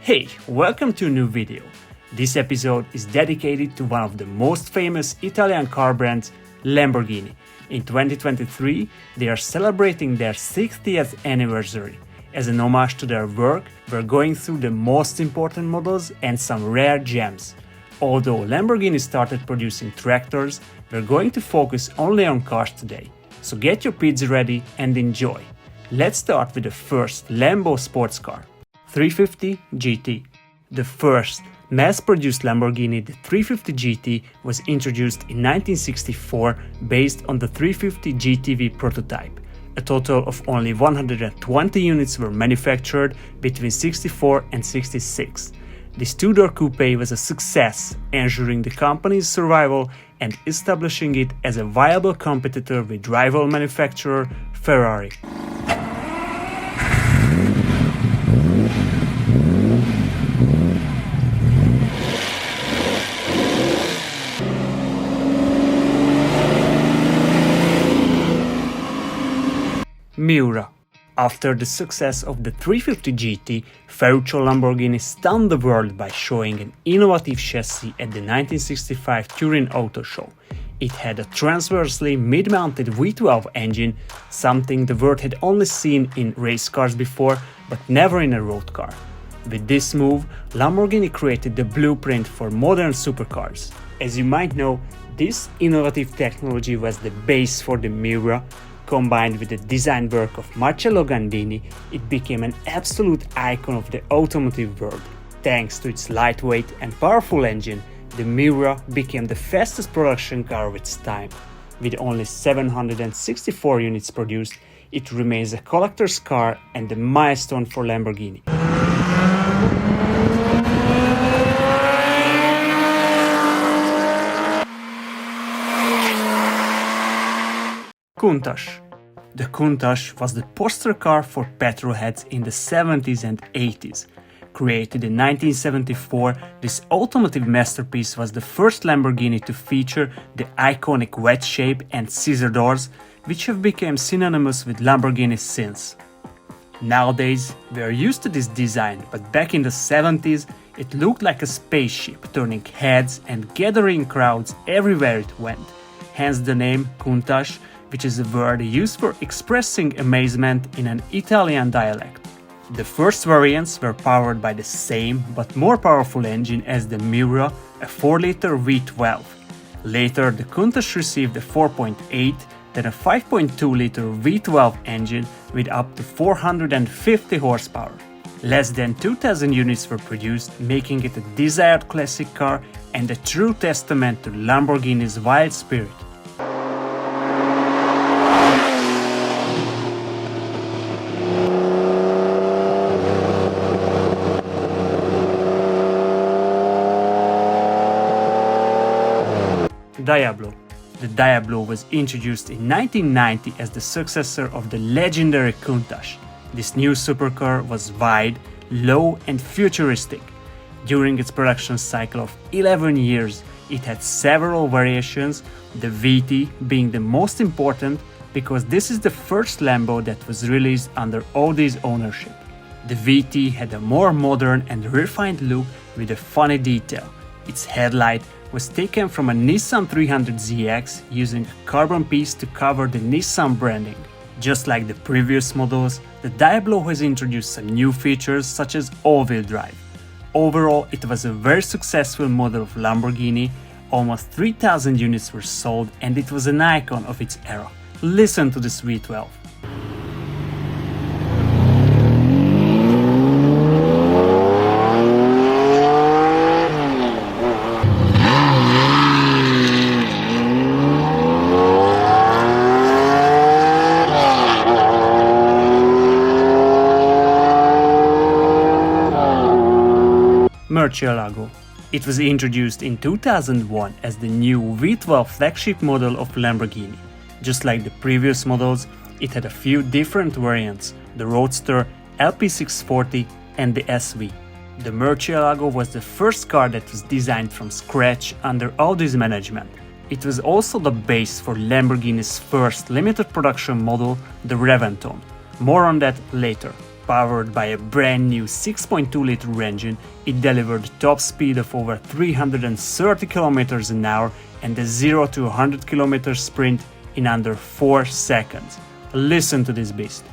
Hey, welcome to a new video. This episode is dedicated to one of the most famous Italian car brands, Lamborghini. In 2023, they are celebrating their 60th anniversary. As an homage to their work, we're going through the most important models and some rare gems. Although Lamborghini started producing tractors, we're going to focus only on cars today. So get your pizza ready and enjoy. Let's start with the first Lambo sports car, 350 GT. The first mass-produced Lamborghini, the 350 GT, was introduced in 1964 based on the 350 GTV prototype. A total of only 120 units were manufactured between 64 and 66. This two-door coupe was a success, ensuring the company's survival and establishing it as a viable competitor with rival manufacturer Ferrari. Miura. After the success of the 350 GT, Ferruccio Lamborghini stunned the world by showing an innovative chassis at the 1965 Turin Auto Show. It had a transversely mid-mounted V12 engine, something the world had only seen in race cars before, but never in a road car. With this move, Lamborghini created the blueprint for modern supercars. As you might know, this innovative technology was the base for the Miura. Combined with the design work of Marcello Gandini, it became an absolute icon of the automotive world. Thanks to its lightweight and powerful engine, the Miura became the fastest production car of its time. With only 764 units produced, it remains a collector's car and a milestone for Lamborghini. Countach. The Countach was the poster car for petrolheads in the 70s and 80s. Created in 1974, this automotive masterpiece was the first Lamborghini to feature the iconic wedge shape and scissor doors, which have become synonymous with Lamborghini since. Nowadays, we are used to this design, but back in the 70s, it looked like a spaceship, turning heads and gathering crowds everywhere it went. Hence the name Countach, which is a word used for expressing amazement in an Italian dialect. The first variants were powered by the same but more powerful engine as the Miura, a 4-liter V12. Later, the Countach received a 4.8, then a 5.2-liter V12 engine with up to 450 horsepower. Less than 2,000 units were produced, making it a desired classic car and a true testament to Lamborghini's wild spirit. Diablo. The Diablo was introduced in 1990 as the successor of the legendary Countach. This new supercar was wide, low and futuristic. During its production cycle of 11 years, it had several variations, the VT being the most important because this is the first Lambo that was released under Audi's ownership. The VT had a more modern and refined look with a funny detail. Its headlight was taken from a Nissan 300ZX using a carbon piece to cover the Nissan branding. Just like the previous models, the Diablo has introduced some new features such as all-wheel drive. Overall, it was a very successful model of Lamborghini. Almost 3,000 units were sold and it was an icon of its era. Listen to this V12. Murcielago. It was introduced in 2001 as the new V12 flagship model of Lamborghini. Just like the previous models, it had a few different variants, the Roadster, LP640 and the SV. The Murcielago was the first car that was designed from scratch under Audi's management. It was also the base for Lamborghini's first limited production model, the Revuelto. More on that later. Powered by a brand new 6.2-liter engine, it delivered a top speed of over 330 km an hour and a 0 to 100 km sprint in under 4 seconds. Listen to this beast.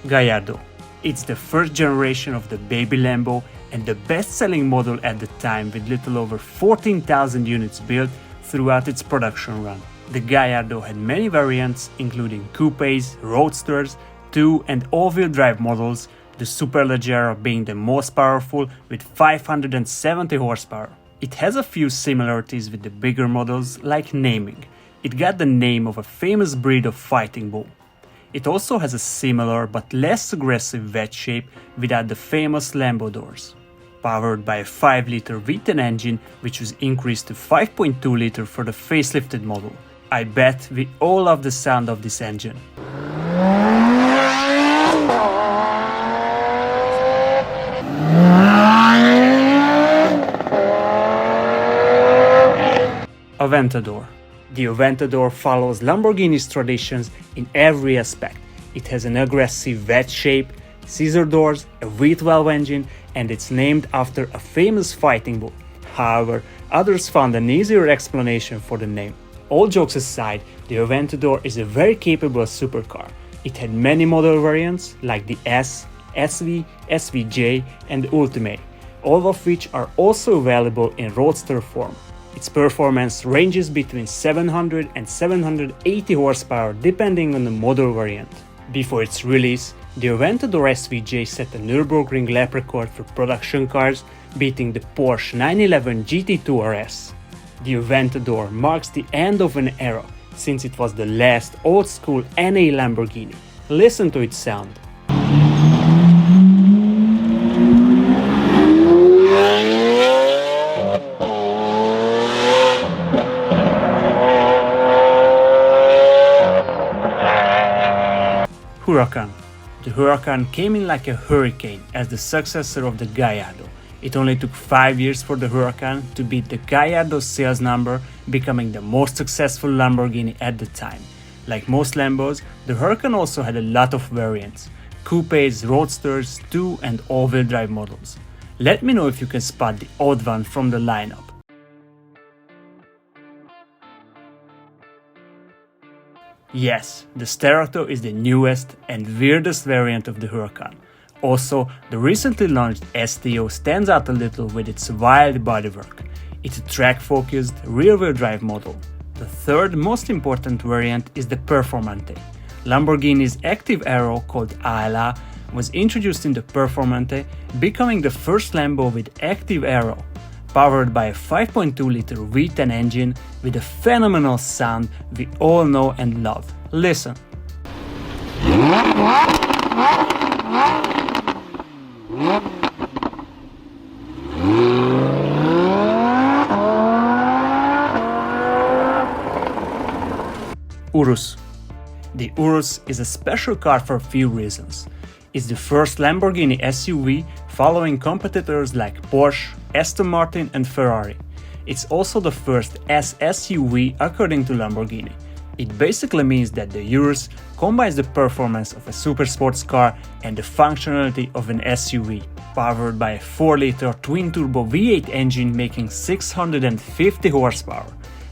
Gallardo. It's the first generation of the baby Lambo and the best-selling model at the time, with little over 14,000 units built throughout its production run. The Gallardo had many variants, including coupes, roadsters, two- and all-wheel drive models, the Superleggera being the most powerful with 570 horsepower. It has a few similarities with the bigger models, like naming. It got the name of a famous breed of fighting bull. It also has a similar but less aggressive V shape without the famous Lambo doors. Powered by a 5-liter V10 engine, which was increased to 5.2-liter for the facelifted model. I bet we all love the sound of this engine. Aventador. The Aventador follows Lamborghini's traditions in every aspect. It has an aggressive V shape, scissor doors, a V12 engine, and it's named after a famous fighting bull. However, others found an easier explanation for the name. All jokes aside, the Aventador is a very capable supercar. It had many model variants like the S, SV, SVJ, and Ultimate, all of which are also available in roadster form. Its performance ranges between 700 and 780 horsepower depending on the model variant. Before its release, the Aventador SVJ set a Nürburgring lap record for production cars, beating the Porsche 911 GT2 RS. The Aventador marks the end of an era, since it was the last old-school NA Lamborghini. Listen to its sound. Huracan. The Huracan came in like a hurricane as the successor of the Gallardo. It only took 5 years for the Huracan to beat the Gallardo's sales number, becoming the most successful Lamborghini at the time. Like most Lambos, the Huracan also had a lot of variants: coupes, roadsters, two- and all-wheel drive models. Let me know if you can spot the odd one from the lineup. Yes, the Sterato is the newest and weirdest variant of the Huracan. Also, the recently launched STO stands out a little with its wild bodywork. It's a track-focused, rear-wheel drive model. The third most important variant is the Performante. Lamborghini's active aero called ALA was introduced in the Performante, becoming the first Lambo with active aero. Powered by a 5.2-liter V10 engine with a phenomenal sound we all know and love. Listen. Urus. The Urus is a special car for a few reasons. It's the first Lamborghini SUV following competitors like Porsche, Aston Martin and Ferrari. It's also the first SUV according to Lamborghini. It basically means that the Urus combines the performance of a super sports car and the functionality of an SUV, powered by a 4-liter twin-turbo V8 engine making 650 horsepower.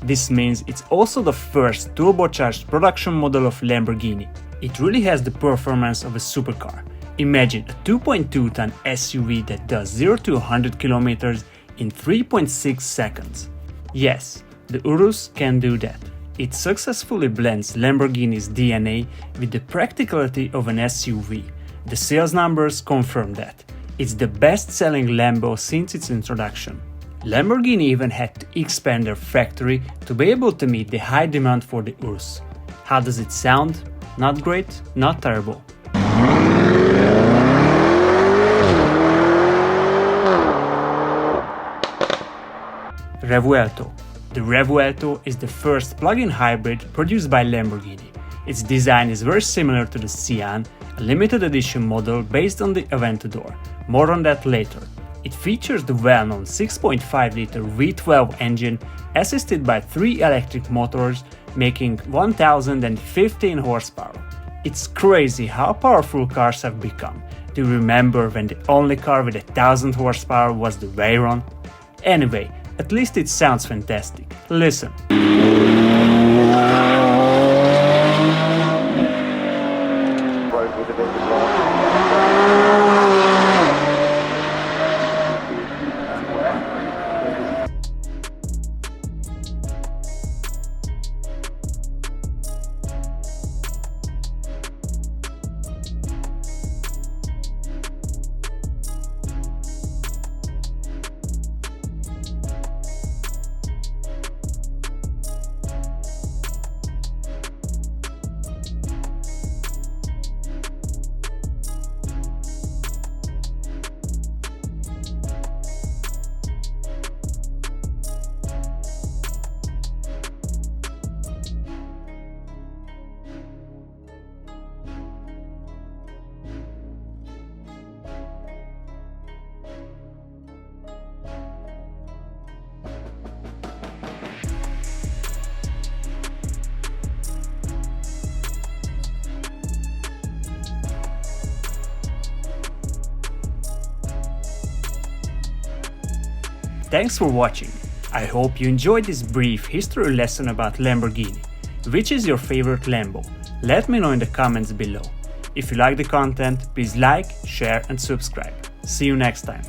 This means it's also the first turbocharged production model of Lamborghini. It really has the performance of a supercar. Imagine a 2.2-ton SUV that does 0 to 100 km in 3.6 seconds. Yes, the Urus can do that. It successfully blends Lamborghini's DNA with the practicality of an SUV. The sales numbers confirm that. It's the best-selling Lambo since its introduction. Lamborghini even had to expand their factory to be able to meet the high demand for the Urus. How does it sound? Not great, not terrible. Revuelto. The Revuelto is the first plug-in hybrid produced by Lamborghini. Its design is very similar to the Sian, a limited edition model based on the Aventador. More on that later. It features the well-known 6.5-liter V12 engine assisted by 3 electric motors making 1015 horsepower. It's crazy how powerful cars have become. Do you remember when the only car with 1000 horsepower was the Veyron? Anyway, at least it sounds fantastic. Listen. Thanks for watching. I hope you enjoyed this brief history lesson about Lamborghini. Which is your favorite Lambo? Let me know in the comments below. If you like the content, please like, share and subscribe. See you next time.